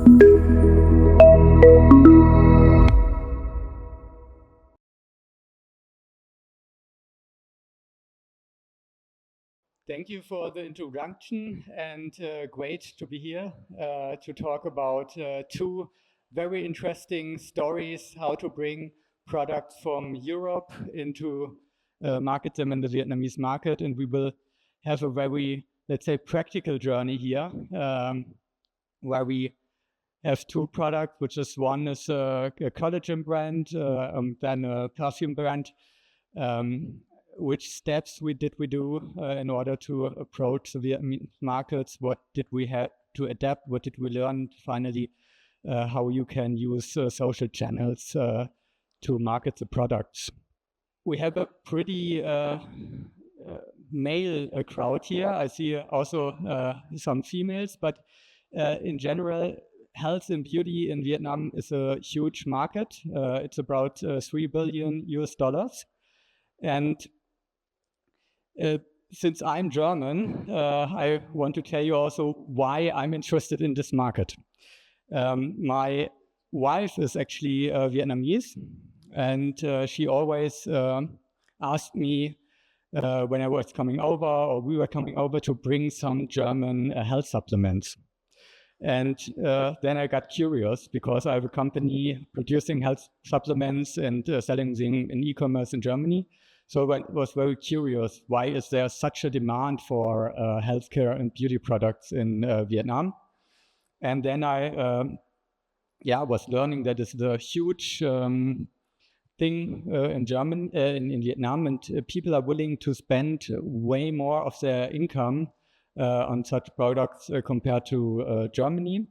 Thank you for the introduction, and great to be here to talk about two very interesting stories, how to bring products from Europe into market them in the Vietnamese market. And we will have a very, let's say, practical journey here, where we have two products, which is one is a collagen brand, then a perfume brand. Which steps did we do in order to approach the Vietnamese markets? What did we have to adapt? What did we learn? Finally, how you can use social channels to market the products. We have a pretty male crowd here. I see also some females, but in general, health and beauty in Vietnam is a huge market. It's about $3 billion. And since I'm German, I want to tell you also why I'm interested in this market. My wife is actually Vietnamese, and she always asked me when I was coming over, or we were coming over, to bring some German health supplements. And then I got curious, because I have a company producing health supplements and selling them in e-commerce in Germany. So I was very curious, why is there such a demand for healthcare and beauty products in Vietnam? And then I was learning that it's a huge thing in Vietnam, and people are willing to spend way more of their income on such products compared to Germany.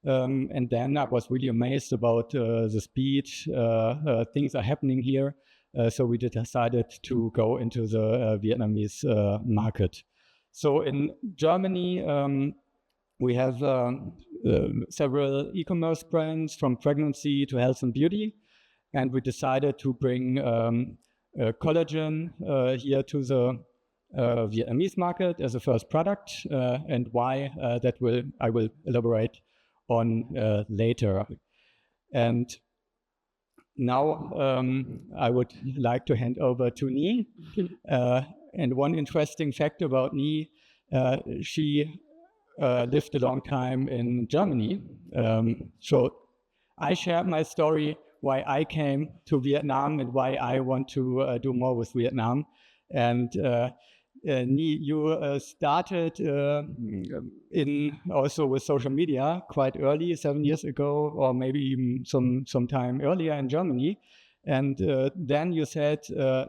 And then I was really amazed about the speed things are happening here. So we decided to go into the Vietnamese market. So in Germany, we have several e-commerce brands, from pregnancy to health and beauty. And we decided to bring collagen here to the Vietnamese market as a first product, and why I will elaborate on later. And now I would like to hand over to Nhi. And one interesting fact about Nhi, she lived a long time in Germany. So I shared my story, why I came to Vietnam and why I want to do more with Vietnam. And Nhi, you started also with social media quite early, 7 years ago, or maybe even some time earlier in Germany. And then you said,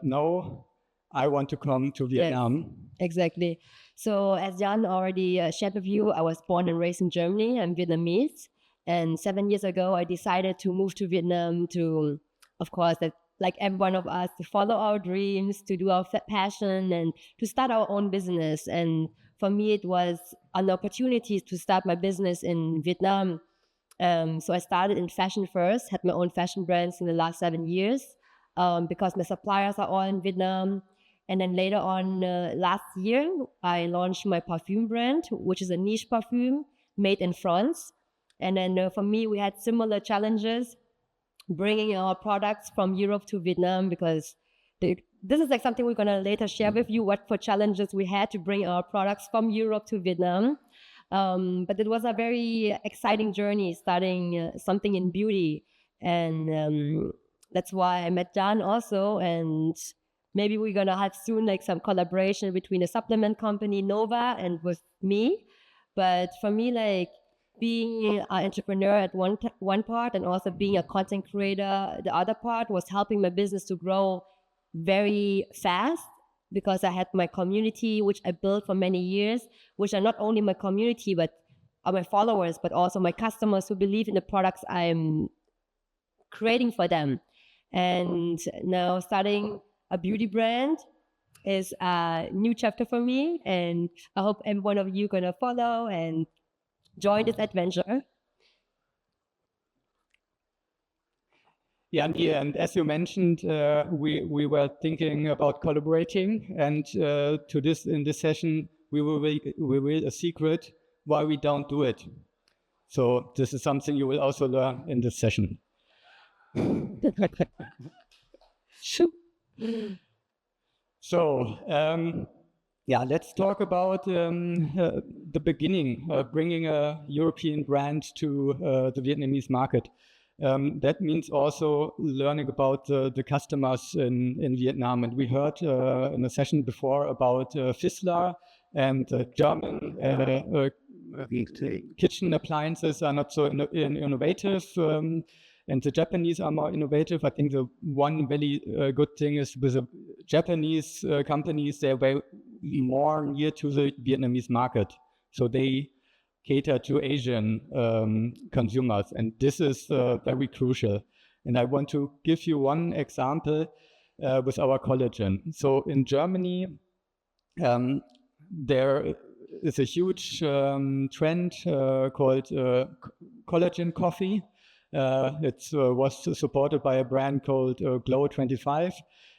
no, I want to come to Vietnam. Yes, exactly. So as Jan already shared with you, I was born and raised in Germany. I'm Vietnamese. And 7 years ago, I decided to move to Vietnam to, of course, like every one of us, to follow our dreams, to do our passion, and to start our own business. And for me, it was an opportunity to start my business in Vietnam. So I started in fashion first, had my own fashion brands in the last 7 years, because my suppliers are all in Vietnam. And then later on, last year, I launched my perfume brand, which is a niche perfume made in France. And then for me, we had similar challenges bringing our products from Europe to Vietnam, because this is like something we're going to later share with you, what for challenges we had to bring our products from Europe to Vietnam. But it was a very exciting journey, starting something in beauty. And that's why I met Jan also. And maybe we're going to have soon like some collaboration between a supplement company, Nova, and with me. But for me, like, being an entrepreneur at one part, and also being a content creator, the other part, was helping my business to grow very fast, because I had my community, which I built for many years, which are not only my community, but are my followers, but also my customers who believe in the products I'm creating for them. And now starting a beauty brand is a new chapter for me, and I hope every one of you gonna follow and join this adventure. Yeah, and as you mentioned, we were thinking about collaborating, and in this session we will reveal a secret why we don't do it. So this is something you will also learn in this session. So, let's talk about the beginning, bringing a European brand to the Vietnamese market. That means also learning about the customers in Vietnam. And we heard in a session before about 𝗙𝗫𝗏𝗏 and German kitchen appliances are not so innovative. And the Japanese are more innovative. I think the one very good thing is with the Japanese companies, they're very more near to the Vietnamese market. So they cater to Asian consumers. And this is very crucial. And I want to give you one example with our collagen. So in Germany, there is a huge trend called collagen coffee. It was supported by a brand called 𝗟𝗁𝗁𝗴𝗏,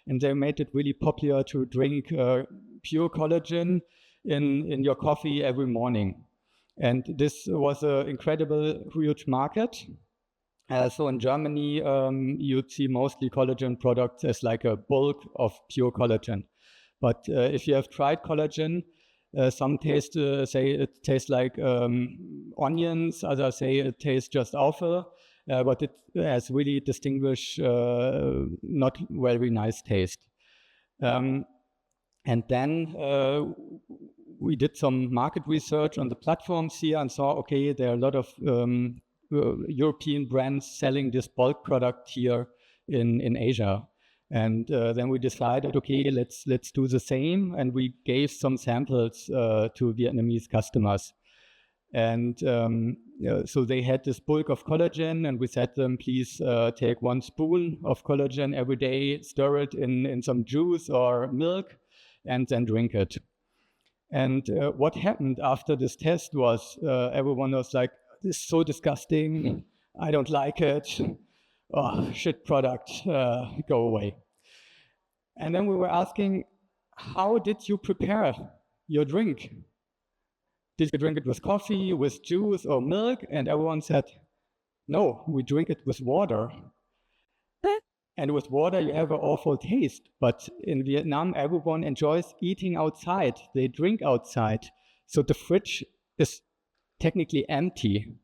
and they made it really popular to drink pure collagen in your coffee every morning. And this was an incredible, huge market. So in Germany, you'd see mostly collagen products as like a bulk of pure collagen. But if you have tried collagen, some taste say it tastes like onions, others say it tastes just awful. But it has really distinguished, not very nice taste. And then we did some market research on the platforms here and saw, okay, there are a lot of European brands selling this bulk product here in Asia. And then we decided, okay, let's do the same. And we gave some samples to Vietnamese customers. And so they had this bulk of collagen, and we said to them, please take 1 spoon of collagen every day, stir it in some juice or milk, and then drink it. And what happened after this test was everyone was like, this is so disgusting, I don't like it, oh, shit product, go away. And then we were asking, how did you prepare your drink? Did you drink it with coffee, with juice or milk? And everyone said, no, we drink it with water. And with water, you have an awful taste. But in Vietnam, everyone enjoys eating outside. They drink outside. So the fridge is technically empty.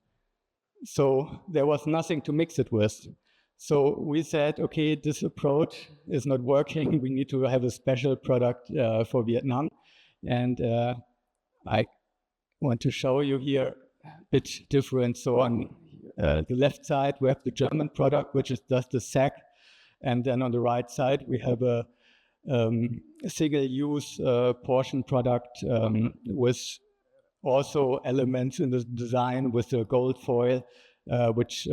So there was nothing to mix it with. So we said, okay, this approach is not working. We need to have a special product for Vietnam. And I want to show you here a bit different. So on the left side, we have the German product, which is just the sack. And then on the right side, we have a single-use portion product with also elements in the design with the gold foil, which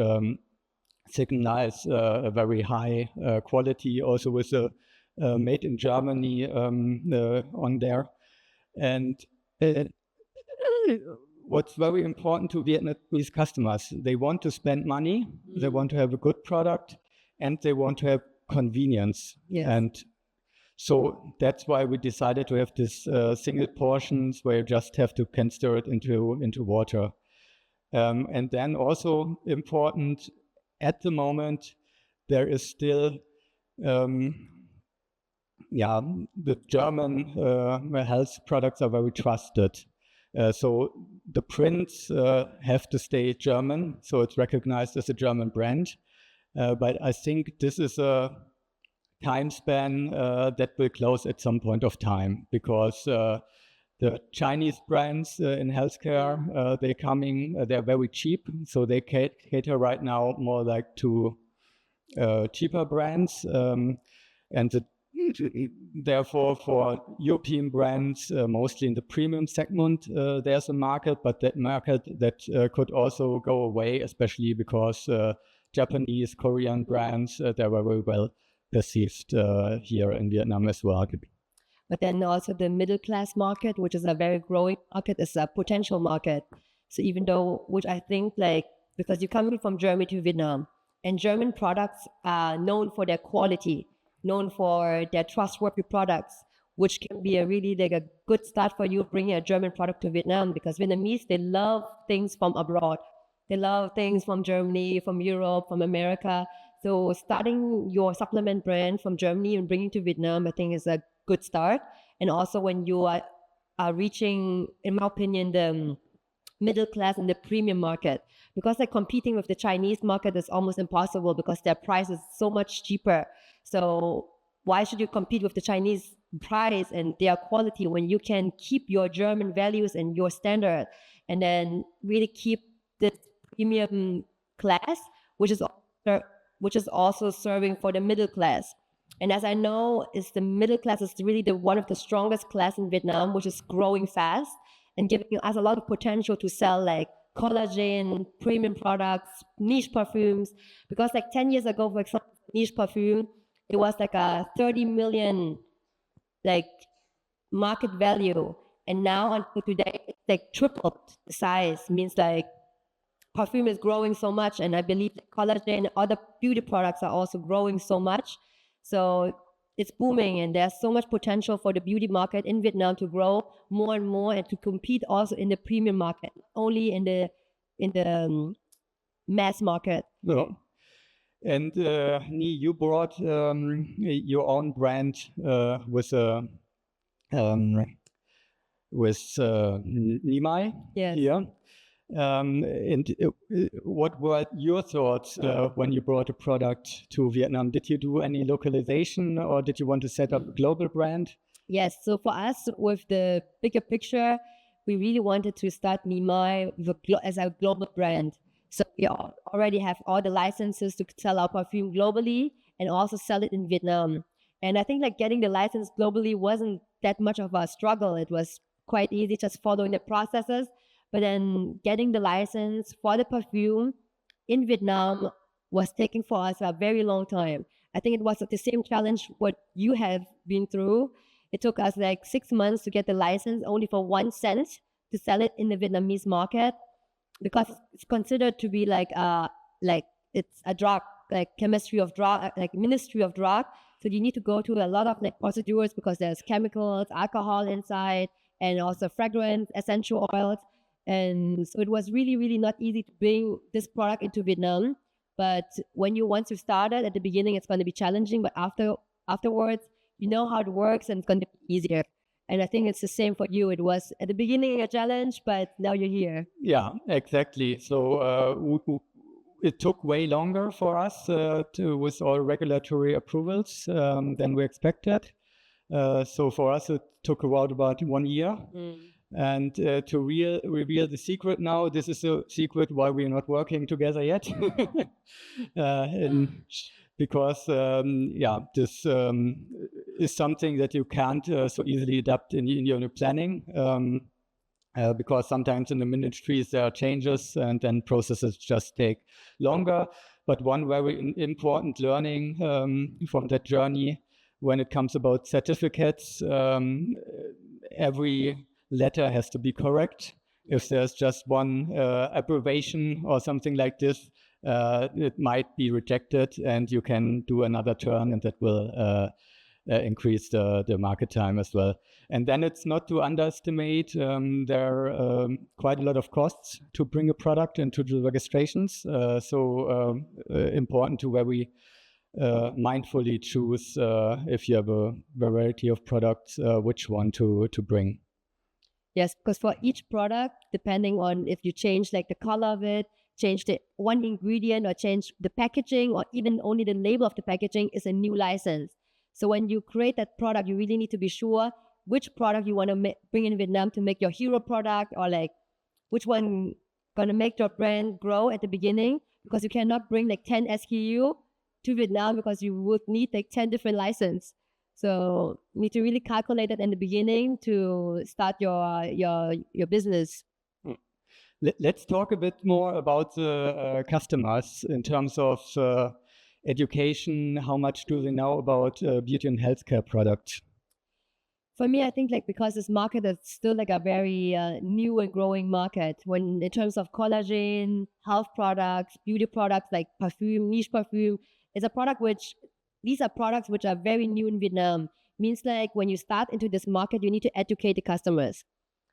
signals a very high quality, also with the made in Germany on there. And what's very important to Vietnamese customers, they want to spend money, they want to have a good product, and they want to have convenience. Yes. And so that's why we decided to have this single portions where you just have to can stir it into water. And then also important, at the moment, there is still, the German health products are very trusted. So the prints have to stay German, so it's recognized as a German brand. But I think this is a time span that will close at some point of time, because the Chinese brands in healthcare, they're very cheap. So they cater right now more like to cheaper brands. And therefore, for European brands, mostly in the premium segment, there's a market, but that market that could also go away, especially because Japanese, Korean brands, they're very well perceived here in Vietnam as well. But then also the middle class market, which is a very growing market, is a potential market. So even though, which I think because you're coming from Germany to Vietnam, and German products are known for their quality, known for their trustworthy products, which can be a really a good start for you bringing a German product to Vietnam, because Vietnamese, they love things from abroad. They love things from Germany, from Europe, from America. So starting your supplement brand from Germany and bringing to Vietnam, I think is a good start. And also when you are reaching, in my opinion, the middle class and the premium market, because like competing with the Chinese market is almost impossible because their price is so much cheaper. So why should you compete with the Chinese price and their quality when you can keep your German values and your standard, and then really keep this premium class, which is also serving for the middle class. And as I know, is the middle class is really the one of the strongest class in Vietnam, which is growing fast and giving us a lot of potential to sell like collagen, premium products, niche perfumes. Because like 10 years ago, for example, niche perfume, it was like a 30 million like market value. And now until today, it's like tripled the size. Means like perfume is growing so much. And I believe that collagen and other beauty products are also growing so much. So it's booming, and there's so much potential for the beauty market in Vietnam to grow more and more and to compete also in the premium market, not only in the mass market. No. And Nhi, you brought your own brand with Nhi Mai Yes. here. And what were your thoughts when you brought a product to Vietnam? Did you do any localization, or did you want to set up a global brand? Yes. So for us, with the bigger picture, we really wanted to start Nhi Mai as a global brand. So we already have all the licenses to sell our perfume globally and also sell it in Vietnam. And I think like getting the license globally wasn't that much of a struggle. It was quite easy, just following the processes. But then getting the license for the perfume in Vietnam was taking for us a very long time. I think it was the same challenge what you have been through. It took us like 6 months to get the license only for 1 cent to sell it in the Vietnamese market, because it's considered to be like it's a drug, like chemistry of drug, like ministry of drug. So you need to go through a lot of like procedures because there's chemicals, alcohol inside, and also fragrance, essential oils. And so it was really, really not easy to bring this product into Vietnam. But once you started at the beginning, it's going to be challenging. But afterwards, you know how it works and it's going to be easier. And I think it's the same for you. It was at the beginning a challenge, but now you're here. Yeah, exactly. So it took way longer for us with all regulatory approvals than we expected. So for us, it took about 1 year. And to reveal the secret now, this is a secret why we're not working together yet. Because this is something that you can't so easily adapt in your planning. Because sometimes in the ministries there are changes and then processes just take longer. But one very important learning from that journey, when it comes about certificates, every letter has to be correct. If there's just one abbreviation or something like this, it might be rejected, and you can do another turn, and that will increase the market time as well. And then it's not to underestimate, there are quite a lot of costs to bring a product into the registrations. So important to very mindfully choose, if you have a variety of products, which one to bring. Yes, because for each product, depending on if you change like the color of it, change the one ingredient, or change the packaging, or even only the label of the packaging, is a new license. So when you create that product, you really need to be sure which product you want to bring in Vietnam to make your hero product, or like which one gonna make your brand grow at the beginning, because you cannot bring like 10 SKU to Vietnam because you would need like 10 different licenses. So you need to really calculate it in the beginning to start your business. Let's talk a bit more about the customers in terms of education. How much do they know about beauty and healthcare products? For me, I think like because this market is still like a very new and growing market, when in terms of collagen, health products, beauty products like perfume, niche perfume, is a product which, these are products which are very new in Vietnam. Means like when you start into this market, you need to educate the customers.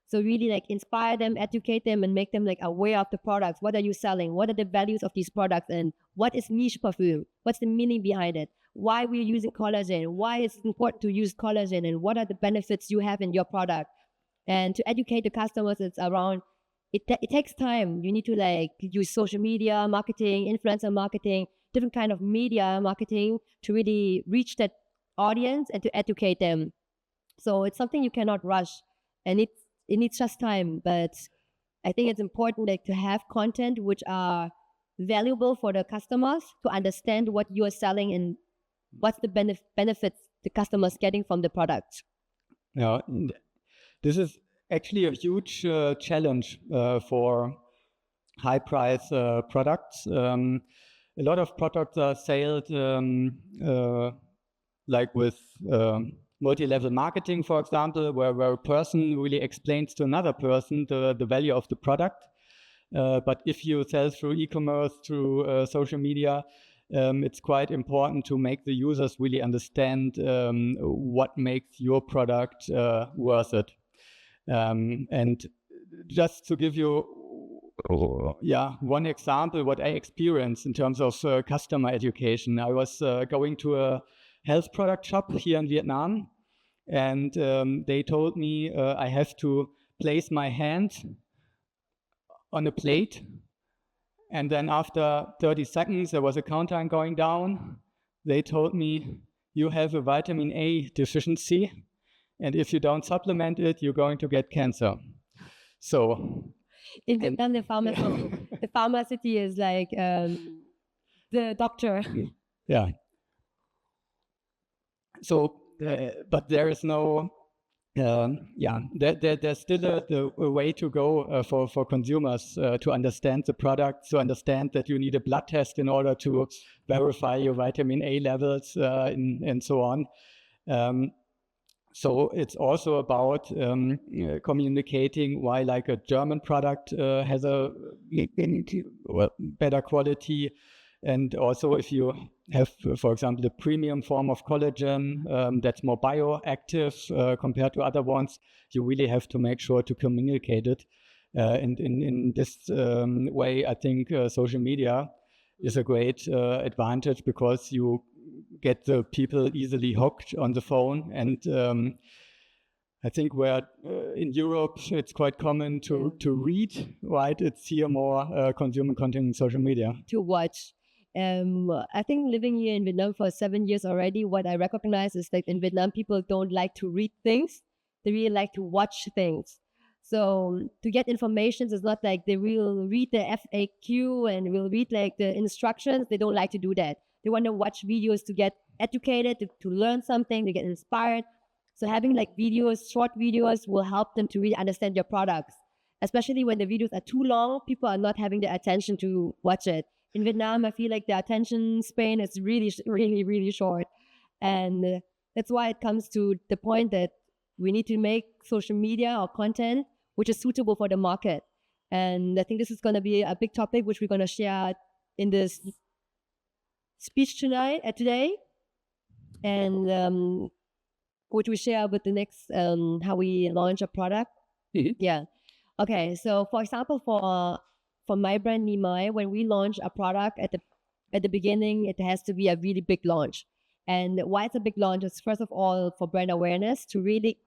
So really like inspire them, educate them, and make them like aware of the products. What are you selling? What are the values of these products? And what is niche perfume? What's the meaning behind it? Why we're using collagen? Why it's important to use collagen? And what are the benefits you have in your product? And to educate the customers, it's around, it takes time. You need to like use social media marketing, influencer marketing, different kind of media marketing to really reach that audience and to educate them. So it's something you cannot rush, and it needs just time. But I think it's important like to have content which are valuable for the customers to understand what you are selling and what's the benefits the customers getting from the product. Yeah, this is actually a huge challenge for high price products. A lot of products are sold like with multi-level marketing, for example, where a person really explains to another person the value of the product. But if you sell through e-commerce, through social media, it's quite important to make the users really understand what makes your product worth it. And just to give you one example, what I experienced in terms of customer education. I was going to a health product shop here in Vietnam, and they told me I have to place my hand on a plate, and then after 30 seconds there was a countdown going down. They told me, you have a vitamin A deficiency, and if you don't supplement it, you're going to get cancer. So in Vietnam, the pharmacy is like the doctor. Yeah. So, but there is no, there's still a way to go for consumers to understand the product, to understand that you need a blood test in order to verify your vitamin A levels and so on. So it's also about communicating why like a German product has a better quality. And also if you have, for example, the premium form of collagen that's more bioactive compared to other ones, you really have to make sure to communicate it. And in this way, I think social media is a great advantage, because you get the people easily hooked on the phone. And I think where in Europe it's quite common to read, right? It's here more consumer content in social media. To watch. I think living here in Vietnam for 7 years already, what I recognize is that in Vietnam, people don't like to read things. They really like to watch things. So to get information, it's not like they will read the FAQ and will read like the instructions. They don't like to do that. They want to watch videos to get educated, to learn something, to get inspired. So having like videos, short videos will help them to really understand your products. Especially when the videos are too long, people are not having the attention to watch it. In Vietnam, I feel like the attention span is really, really, really short. And that's why it comes to the point that we need to make social media or content which is suitable for the market. And I think this is going to be a big topic which we're going to share in this speech today, and which we share with the next how we launch a product. Mm-hmm. Yeah. Okay. So for example, for my brand 𝗙𝗻𝗻, when we launch a product at the beginning, it has to be a really big launch. And why it's a big launch is, first of all, for brand awareness, to really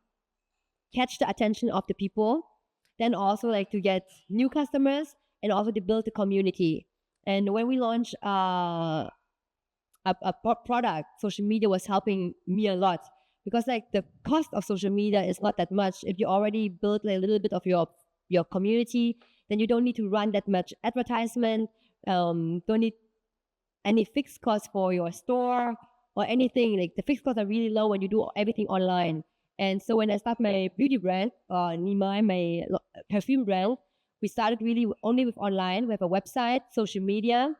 catch the attention of the people. Then also like to get new customers, and also to build a community. And when we launch a product, social media was helping me a lot, because like the cost of social media is not that much. If you already built like a little bit of your community, then you don't need to run that much advertisement, don't need any fixed costs for your store or anything. Like the fixed costs are really low when you do everything online. And so when I started my beauty brand, 𝗙𝗻𝗻𝗲, my perfume brand, we started really only with online. We have a website, social media,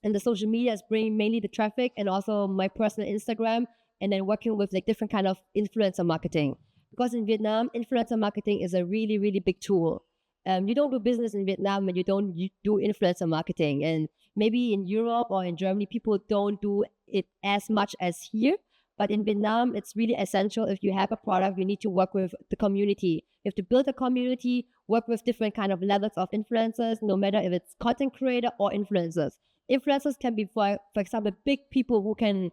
and the social media is bringing mainly the traffic, and also my personal Instagram, and then working with like different kind of influencer marketing. Because in Vietnam, influencer marketing is a really, really big tool. You don't do business in Vietnam when you don't do influencer marketing. And maybe in Europe or in Germany, people don't do it as much as here. But in Vietnam, it's really essential. If you have a product, you need to work with the community. You have to build a community, work with different kind of levels of influencers, no matter if it's content creator or influencers. Influencers can be, for example, big people who can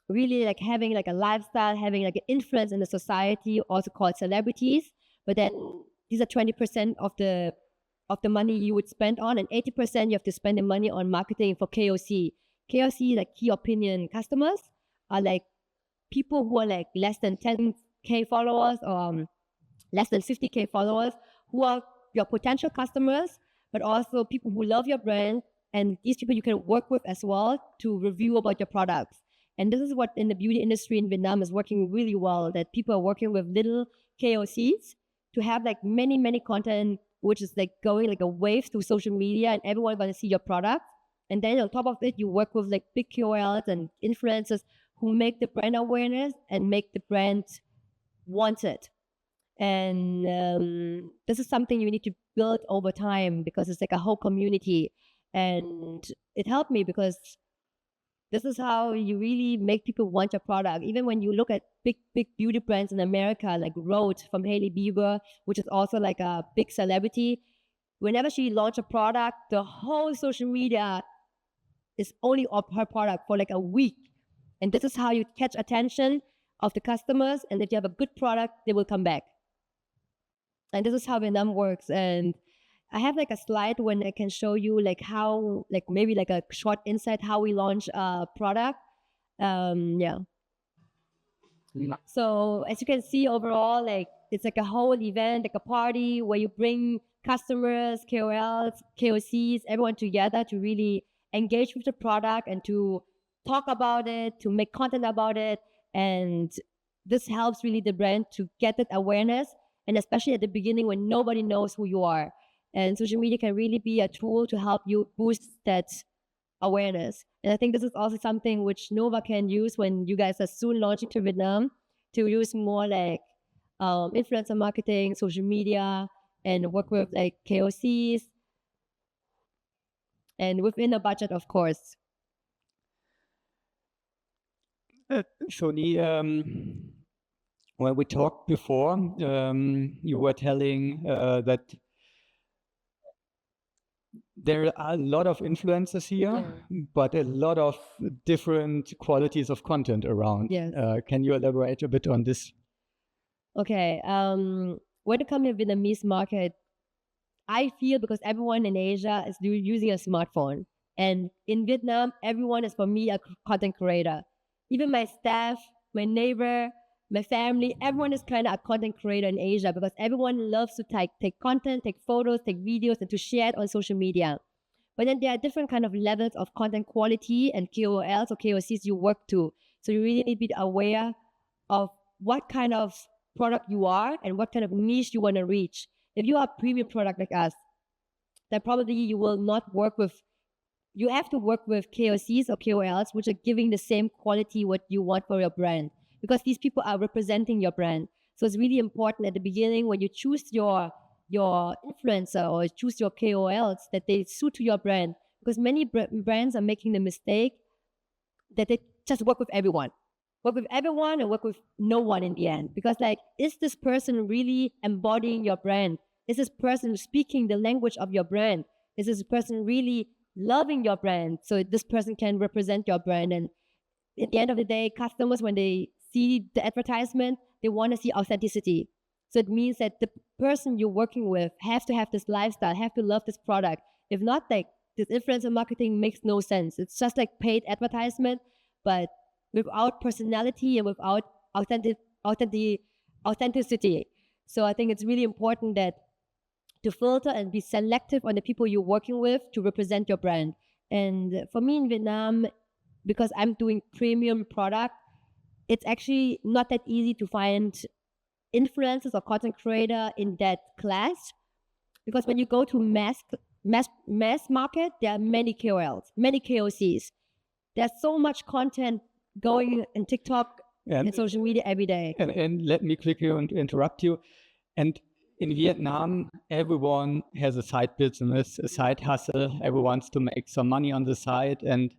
really like having like a lifestyle, having like an influence in the society, also called celebrities. But then these are 20% of the money you would spend on, and 80% you have to spend the money on marketing for KOC. KOC, like key opinion customers, are like people who are like less than 10K followers or less than 50K followers, who are your potential customers, but also people who love your brand. And these people you can work with as well to review about your products. And this is what in the beauty industry in Vietnam is working really well, that people are working with little KOCs to have like many content, which is like going like a wave through social media, and everyone want to see your product. And then on top of it, you work with like big KOLs and influencers who make the brand awareness and make the brand wanted. And this is something you need to build over time, because it's like a whole community. And it helped me because this is how you really make people want your product. Even when you look at big beauty brands in America, like Rose from 𝗟𝗏𝗶𝗲𝗏, which is also like a big celebrity, whenever she launched a product, the whole social media is only of her product for like a week. And this is how you catch attention of the customers. And if you have a good product, they will come back. And this is how Vietnam works. And I have like a slide when I can show you like how, like maybe like a short insight how we launch a product. Yeah. So as you can see overall, like it's like a whole event, like a party where you bring customers, KOLs, KOCs, everyone together to really engage with the product and to talk about it, to make content about it. And this helps really the brand to get that awareness. And especially at the beginning when nobody knows who you are. And social media can really be a tool to help you boost that awareness. And I think this is also something which 𝗟𝗏 can use when you guys are soon launching to Vietnam, to use more like influencer marketing, social media, and work with like KOCs. And within a budget, of course. So when we talked before, you were telling that there are a lot of influencers here, but a lot of different qualities of content around. Yes. Can you elaborate a bit on this? Okay. When it comes to Vietnamese market, I feel because everyone in Asia is using a smartphone. And in Vietnam, everyone is, for me, a content creator. Even my staff, my neighbor, my family, everyone is kind of a content creator in Asia, because everyone loves to take content, take photos, take videos, and to share it on social media. But then there are different kind of levels of content quality and KOLs or KOCs you work to. So you really need to be aware of what kind of product you are and what kind of niche you want to reach. If you are a premium product like us, then probably you will not work with, you have to work with KOCs or KOLs, which are giving the same quality what you want for your brand, because these people are representing your brand. So it's really important at the beginning when you choose your influencer or choose your KOLs that they suit to your brand, because many brands are making the mistake that they just work with everyone and work with no one in the end. Because like, is this person really embodying your brand? Is this person speaking the language of your brand? Is this person really loving your brand? So this person can represent your brand. And at the end of the day, customers, when they see the advertisement, they want to see authenticity. So it means that the person you're working with has to have this lifestyle, have to love this product. If not, like, this influencer marketing makes no sense. It's just like paid advertisement, but without personality and without authenticity. So I think it's really important that to filter and be selective on the people you're working with to represent your brand. And for me in Vietnam, because I'm doing premium product, it's actually not that easy to find influencers or content creator in that class. Because when you go to mass market, there are many KOLs, many KOCs. There's so much content going in TikTok and social media every day. And let me quickly interrupt you. And in Vietnam, everyone has a side business, a side hustle. Everyone wants to make some money on the side. And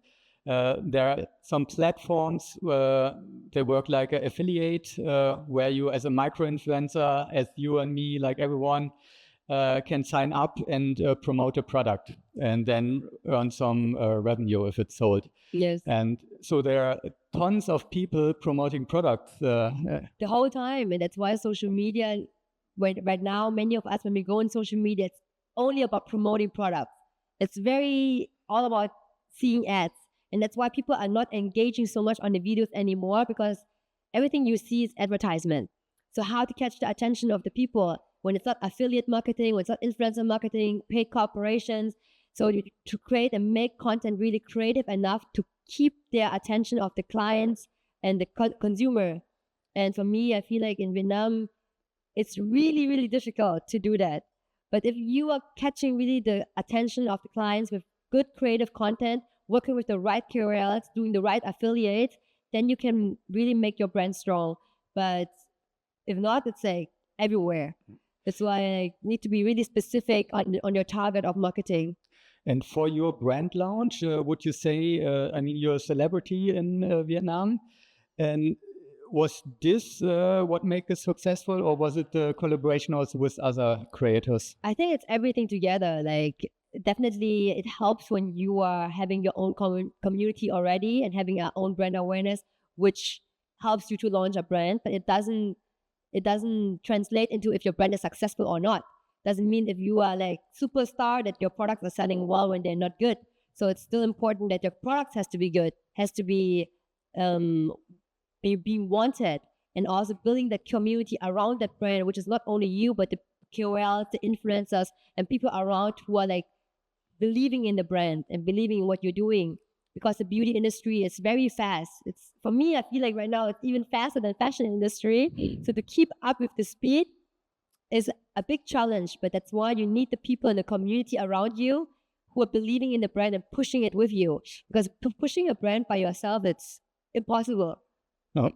there are some platforms where they work like an affiliate, where you as a micro-influencer, as you and me, like everyone, can sign up and promote a product and then earn some revenue if it's sold. Yes. And so there are tons of people promoting products. The whole time. And that's why social media, right now, many of us, when we go on social media, it's only about promoting products. It's very all about seeing ads. And that's why people are not engaging so much on the videos anymore, because everything you see is advertisement. So how to catch the attention of the people when it's not affiliate marketing, when it's not influencer marketing, paid corporations. So to create and make content really creative enough to keep their attention of the clients and the consumer. And for me, I feel like in Vietnam, it's really, really difficult to do that. But if you are catching really the attention of the clients with good creative content, working with the right KOLs, doing the right affiliate, then you can really make your brand strong. But if not, it's like everywhere. That's why I need to be really specific on your target of marketing. And for your brand launch, would you say, I mean, you're a celebrity in Vietnam, and was this what made it successful, or was it the collaboration also with other creators? I think it's everything together. Like, definitely it helps when you are having your own community already and having your own brand awareness, which helps you to launch a brand, but it doesn't translate into if your brand is successful or not. Doesn't mean if you are like superstar that your products are selling well when they're not good. So it's still important that your product has to be good, has to be being wanted, and also building the community around that brand, which is not only you, but the KOLs, the influencers, and people around who are like believing in the brand and believing in what you're doing. Because the beauty industry is very fast. It's, for me, I feel like right now it's even faster than fashion industry. So to keep up with the speed is a big challenge, but that's why you need the people in the community around you who are believing in the brand and pushing it with you. Because pushing a brand by yourself, it's impossible. No.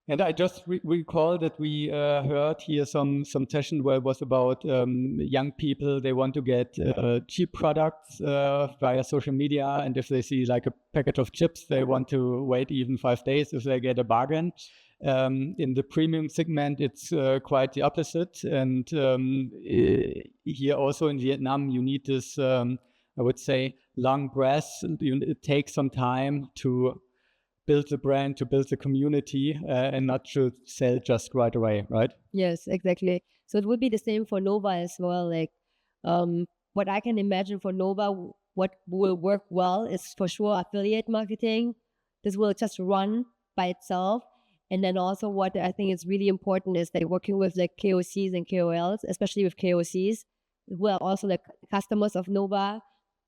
And I just recall that we heard here some session where it was about young people. They want to get cheap products via social media, and if they see like a packet of chips, they want to wait even 5 days if they get a bargain. In the premium segment, it's quite the opposite. And here also in Vietnam, you need this, I would say, long breath. It takes some time to build the brand, to build the community, and not to sell just right away, right? Yes, exactly. So it would be the same for Nova as well. Like, what I can imagine for Nova, what will work well is for sure affiliate marketing. This will just run by itself. And then also what I think is really important is like working with like KOCs and KOLs, especially with KOCs, who are also like customers of Nova.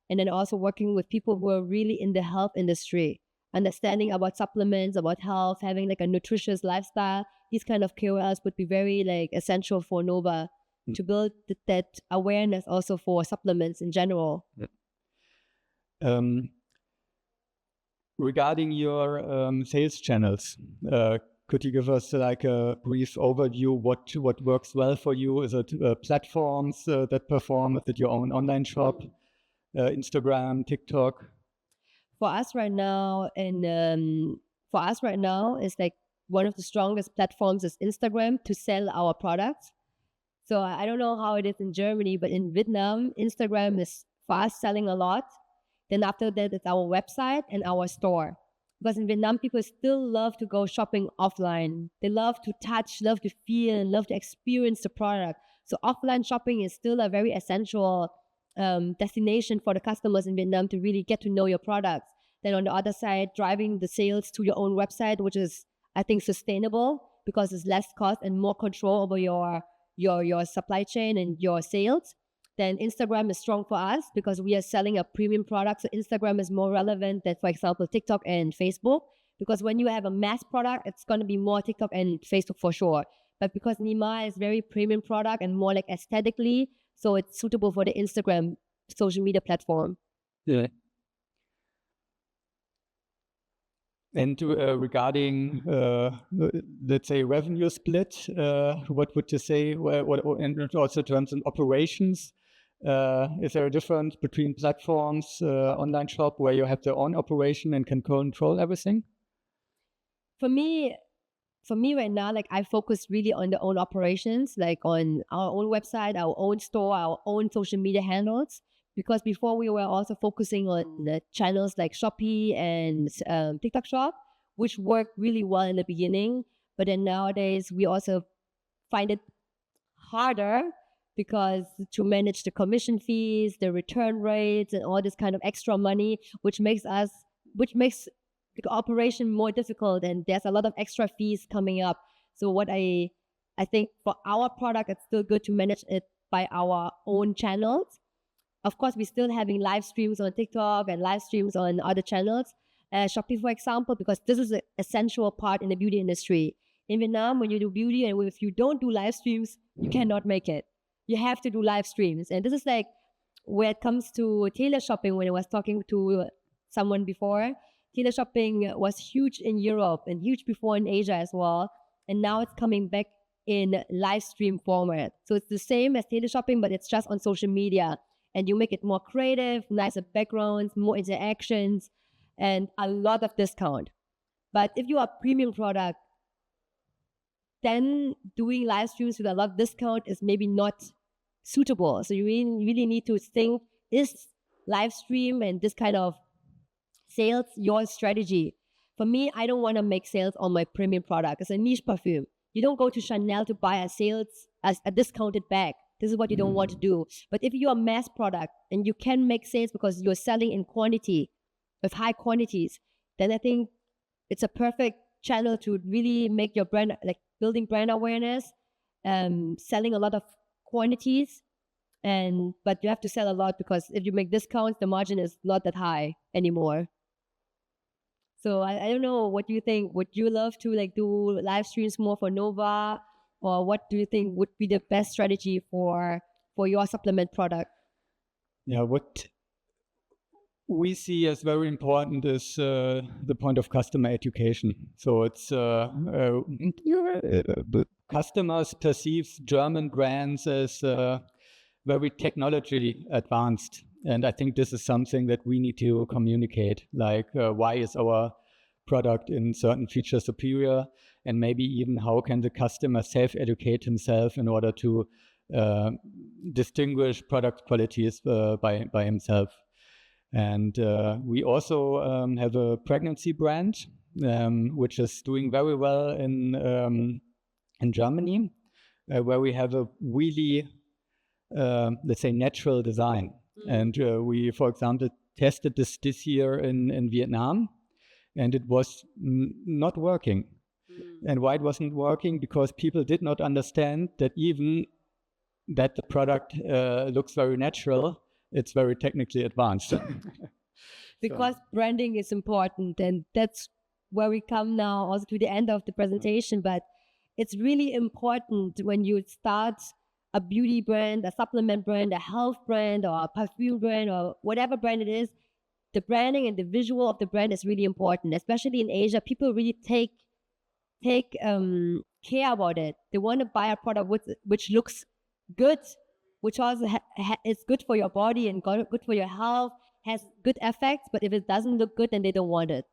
And then also working with people who are really in the health industry, understanding about supplements, about health, having like a nutritious lifestyle. These kind of KOLs would be very like essential for Nova to build that awareness also for supplements in general. Regarding your sales channels, could you give us like a brief overview? What works well for you? Is it platforms that perform? Is it your own online shop, Instagram, TikTok? For us right now, it's like one of the strongest platforms is Instagram to sell our products. So I don't know how it is in Germany, but in Vietnam, Instagram is fast selling a lot. Then after that, it's our website and our store. Because in Vietnam, people still love to go shopping offline. They love to touch, love to feel, and love to experience the product. So offline shopping is still a very essential destination for the customers in Vietnam to really get to know your products. Then on the other side, driving the sales to your own website, which is, I think, sustainable because it's less cost and more control over your supply chain and your sales. Then Instagram is strong for us because we are selling a premium product. So Instagram is more relevant than, for example, TikTok and Facebook. Because when you have a mass product, it's going to be more TikTok and Facebook for sure. But because Nima is very premium product and more like aesthetically, so it's suitable for the Instagram social media platform. Yeah. And regarding, let's say, revenue split, what would you say? And also in terms of operations, Is there a difference between platforms, online shop, where you have their own operation and can control everything? For me right now, like I focus really on the own operations, like on our own website, our own store, our own social media handles. Because before we were also focusing on the channels like Shopee and TikTok Shop, which worked really well in the beginning. But then nowadays we also find it harder because to manage the commission fees, the return rates, and all this kind of extra money, which makes the operation more difficult, and there's a lot of extra fees coming up. So what I think for our product, it's still good to manage it by our own channels. Of course, we're still having live streams on TikTok and live streams on other channels. Shopee, for example, because this is an essential part in the beauty industry. In Vietnam, when you do beauty and if you don't do live streams, you cannot make it. You have to do live streams. And this is like where it comes to teleshopping. When I was talking to someone before, teleshopping was huge in Europe and huge before in Asia as well. And now it's coming back in live stream format. So it's the same as teleshopping, but it's just on social media. And you make it more creative, nicer backgrounds, more interactions, and a lot of discount. But if you are a premium product, then doing live streams with a lot of discount is maybe not suitable. So you really need to think, is live stream and this kind of sales your strategy? For me, I don't want to make sales on my premium product. It's a niche perfume. You don't go to Chanel to buy a discounted bag. This is what you don't want to do. But if you're a mass product and you can make sales because you're selling in quantity, with high quantities, then I think it's a perfect channel to really make your brand, like building brand awareness, selling a lot of quantities. But you have to sell a lot because if you make discounts, the margin is not that high anymore. So I don't know, what do you think? Would you love to like do live streams more for Nova? Or what do you think would be the best strategy for your supplement product? Yeah, what we see as very important is the point of customer education. So it's customers perceive German brands as very technologically advanced. And I think this is something that we need to communicate, like why is our product in certain features superior, and maybe even how can the customer self-educate himself in order to distinguish product qualities by himself. And we also have a pregnancy brand, which is doing very well in Germany, where we have a really, let's say, natural design. And we, for example, tested this year in Vietnam, and it was not working. And why it wasn't working? Because people did not understand that even that the product looks very natural, it's very technically advanced. Because branding is important, and that's where we come now also to the end of the presentation. But it's really important when you start a beauty brand, a supplement brand, a health brand, or a perfume brand, or whatever brand it is, the branding and the visual of the brand is really important. Especially in Asia, people really take care about it. They want to buy a product which looks good, which also is good for your body and good for your health, has good effects. But if it doesn't look good, then they don't want it.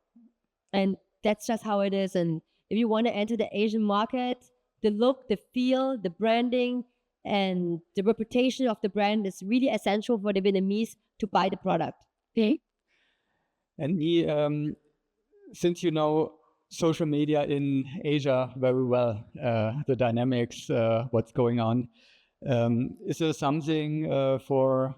And that's just how it is. And if you want to enter the Asian market, the look, the feel, the branding, and the reputation of the brand is really essential for the Vietnamese to buy the product. Okay. And Nhi, since you know social media in Asia very well, the dynamics, what's going on, is there something for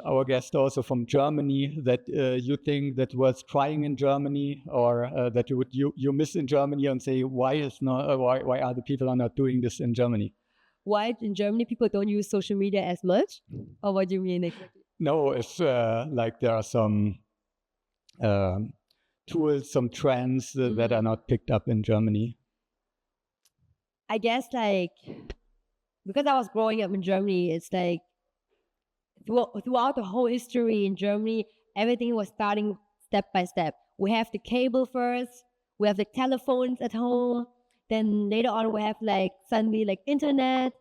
our guest also from Germany that you think that was trying in Germany, or that you miss in Germany, and say why are the people are not doing this in Germany? Why in Germany people don't use social media as much, or what do you mean exactly? No, if like there are some tools, some trends that are not picked up in Germany. I guess like because I was growing up in Germany, it's like throughout the whole history in Germany, everything was starting step by step. We have the cable first, we have the telephones at home, then later on we have like suddenly like internet,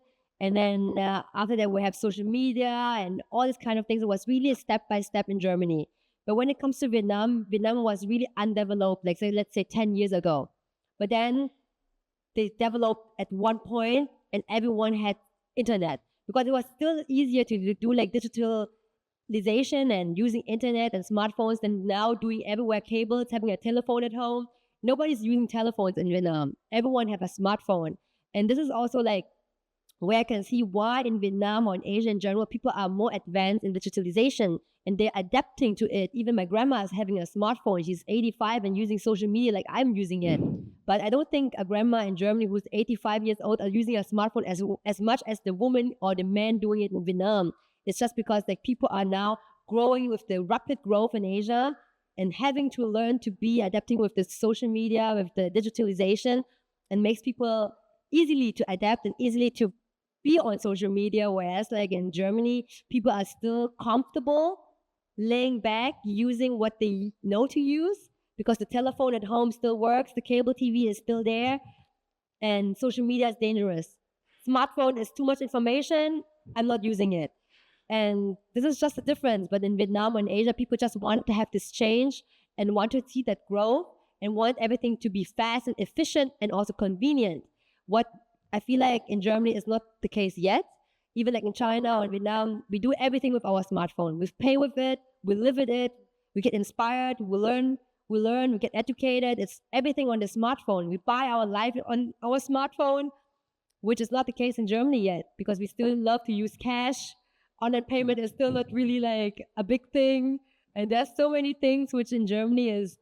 And then after that, we have social media and all these kind of things. It was really a step-by-step in Germany. But when it comes to Vietnam, Vietnam was really undeveloped, like say, let's say 10 years ago. But then they developed at one point and everyone had internet because it was still easier to do like digitalization and using internet and smartphones than now doing everywhere cables, having a telephone at home. Nobody's using telephones in Vietnam. Everyone have a smartphone. And this is also like where I can see why in Vietnam or in Asia in general, people are more advanced in digitalization and they're adapting to it. Even my grandma is having a smartphone. She's 85 and using social media like I'm using it. But I don't think a grandma in Germany who's 85 years old are using a smartphone as much as the woman or the man doing it in Vietnam. It's just because like people are now growing with the rapid growth in Asia and having to learn to be adapting with the social media, with the digitalization, and makes people easily to adapt and easily to be on social media, whereas like in Germany, people are still comfortable laying back, using what they know to use because the telephone at home still works, the cable TV is still there, and social media is dangerous. Smartphone is too much information, I'm not using it. And this is just a difference. But in Vietnam and Asia, people just want to have this change and want to see that growth and want everything to be fast and efficient and also convenient. What I feel like in Germany is not the case yet. Even like in China or in Vietnam, we do everything with our smartphone. We pay with it, we live with it, we get inspired, we learn, we get educated. It's everything on the smartphone. We buy our life on our smartphone, which is not the case in Germany yet because we still love to use cash. Online payment is still not really like a big thing. And there's so many things which in Germany is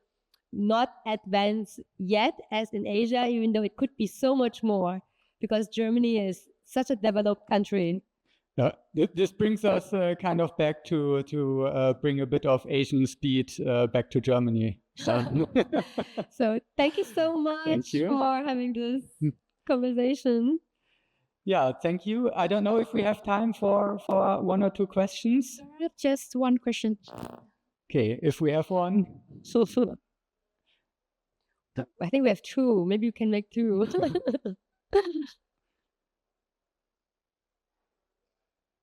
not advanced yet as in Asia, even though it could be so much more because Germany is such a developed country. This brings us kind of back to bring a bit of Asian speed back to Germany. So thank you so much for having this conversation. Yeah, thank you. I don't know if we have time for one or two questions. Just one question. Okay, if we have one. I think we have two. Maybe you can make two.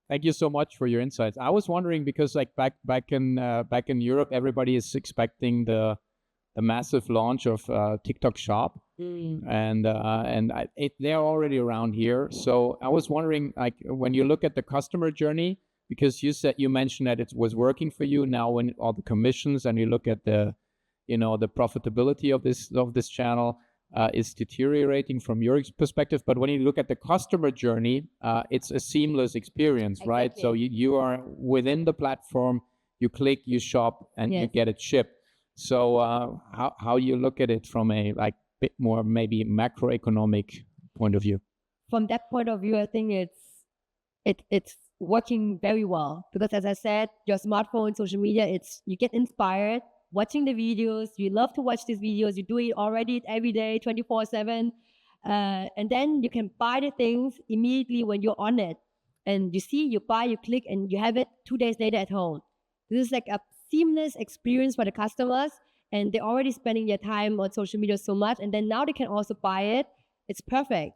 Thank you so much for your insights. I was wondering because like back in Europe, everybody is expecting the massive launch of TikTok Shop, and they're already around here. So I was wondering, like, when you look at the customer journey, because you mentioned that it was working for you. Now, when all the commissions and you look at the profitability of this channel is deteriorating from your perspective. But when you look at the customer journey, it's a seamless experience, exactly. Right? So you are within the platform, you click, you shop, and you get it shipped. So how you look at it from a like bit more maybe macroeconomic point of view? From that point of view, I think it's working very well because, as I said, your smartphone, social media, you get inspired watching the videos. You love to watch these videos. You do it already every day, 24/7, and then you can buy the things immediately when you're on it. And you buy, you click, and you have it 2 days later at home. This is like a seamless experience for the customers, and they're already spending their time on social media so much, and then now they can also buy it. It's perfect.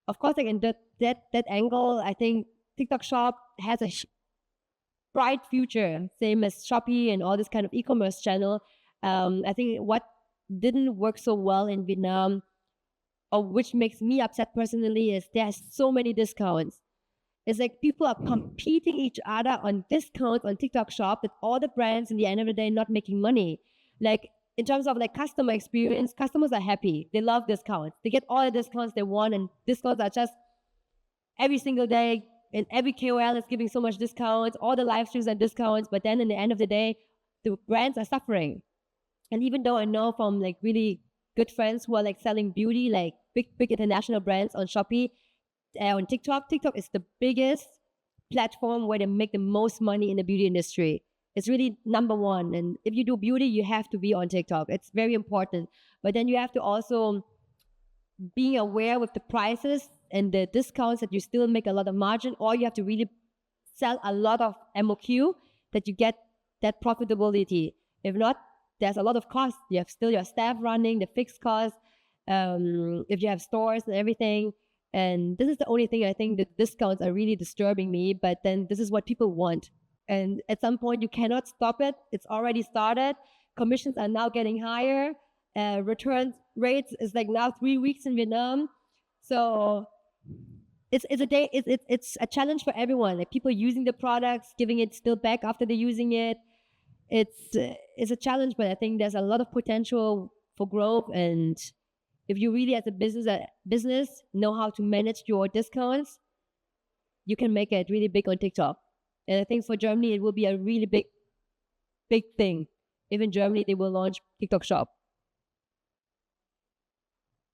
Of course, like in that angle, I think TikTok Shop has a bright future, same as Shopee and all this kind of e-commerce channel. I think what didn't work so well in Vietnam, or which makes me upset personally, is there's so many discounts. It's like people are competing each other on discounts on TikTok Shop that all the brands in the end of the day not making money. Like in terms of like customer experience, customers are happy. They love discounts. They get all the discounts they want, and discounts are just every single day. And every KOL is giving so much discounts. All the live streams are discounts. But then in the end of the day, the brands are suffering. And even though I know from like really good friends who are like selling beauty, like big international brands on Shopee, on TikTok is the biggest platform where they make the most money in the beauty industry. It's really number one. And if you do beauty, you have to be on TikTok. It's very important. But then you have to also be aware with the prices and the discounts that you still make a lot of margin, or you have to really sell a lot of MOQ that you get that profitability. If not, there's a lot of costs. You have still your staff running, the fixed costs, if you have stores and everything. And this is the only thing I think the discounts are really disturbing me. But then this is what people want. And at some point, you cannot stop it. It's already started. Commissions are now getting higher. Return rates is like now 3 weeks in Vietnam. So it's a challenge for everyone. Like people using the products, giving it still back after they're using it. It's a challenge, but I think there's a lot of potential for growth. And if you really, as a business, know how to manage your discounts, you can make it really big on TikTok. And I think for Germany, it will be a really big thing. If in Germany, they will launch TikTok Shop.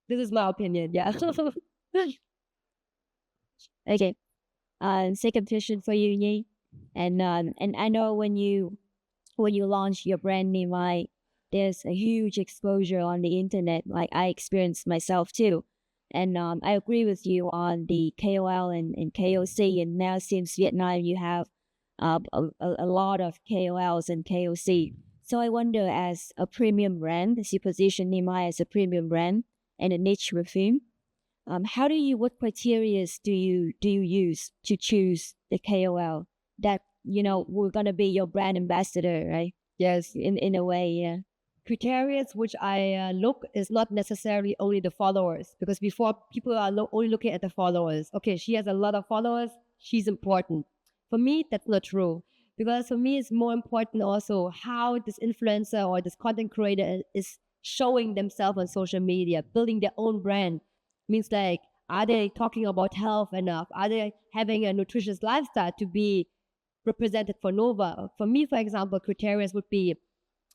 This is my opinion, yeah. Okay. Second question for you, Nhi. And I know when you launch your brand 𝗟𝗲𝗻𝗲, there's a huge exposure on the internet, like I experienced myself too. And I agree with you on the KOL and KOC. And now since Vietnam, you have a lot of KOLs and KOC. So I wonder, as a premium brand, as you position 𝗟𝗲𝗻𝗲 as a premium brand and a niche perfume, what criteria do you use to choose the KOL that, we're going to be your brand ambassador, right? Yes. In a way, yeah. Criteria which I look is not necessarily only the followers, because before people are only looking at the followers. Okay, she has a lot of followers, she's important. For me, that's not true, because for me, it's more important also how this influencer or this content creator is showing themselves on social media, building their own brand. Means like, are they talking about health enough? Are they having a nutritious lifestyle to be represented for Nova? For me, for example, criteria would be,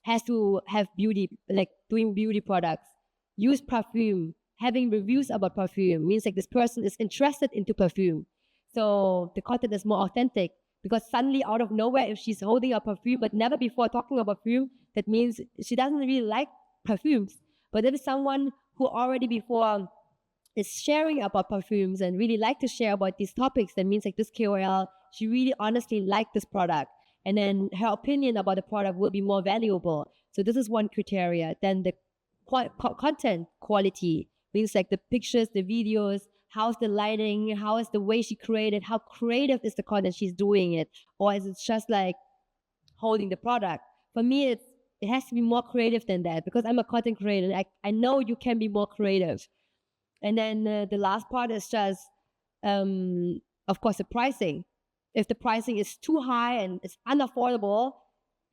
has to have beauty, like doing beauty products, use perfume, having reviews about perfume. Means like this person is interested into perfume. So the content is more authentic, because suddenly out of nowhere, if she's holding a perfume but never before talking about perfume, that means she doesn't really like perfumes. But if it's someone who already before is sharing about perfumes and really like to share about these topics, that means like this KOL, she really honestly liked this product. And then her opinion about the product will be more valuable. So this is one criteria. Then the content quality, means like the pictures, the videos, how's the lighting, how is the way she created, how creative is the content she's doing it, or is it just like holding the product? For me, it has to be more creative than that, because I'm a content creator. I know you can be more creative. And then the last part is just, of course, the pricing. If the pricing is too high and it's unaffordable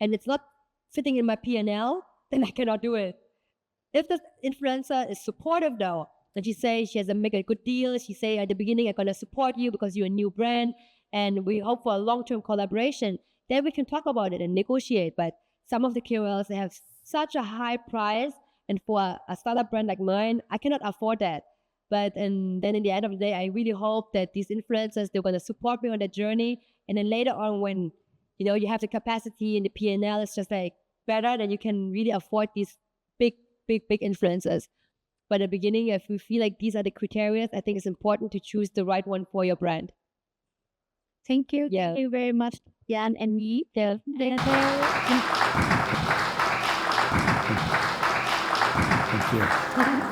and it's not fitting in my P&L, then I cannot do it. If the influencer is supportive though, and she say she has to make a good deal, she say at the beginning, I'm going to support you because you're a new brand and we hope for a long-term collaboration, then we can talk about it and negotiate. But some of the KOLs, they have such a high price, and for a startup brand like mine, I cannot afford that. And then in the end of the day, I really hope that these influencers, they're going to support me on that journey. And then later on, when, you have the capacity and the P&L, it's just like better, then you can really afford these big influencers. But at the beginning, if you feel like these are the criteria, I think it's important to choose the right one for your brand. Thank you. Yeah. Thank you very much, Jan and Nhi. Thank you.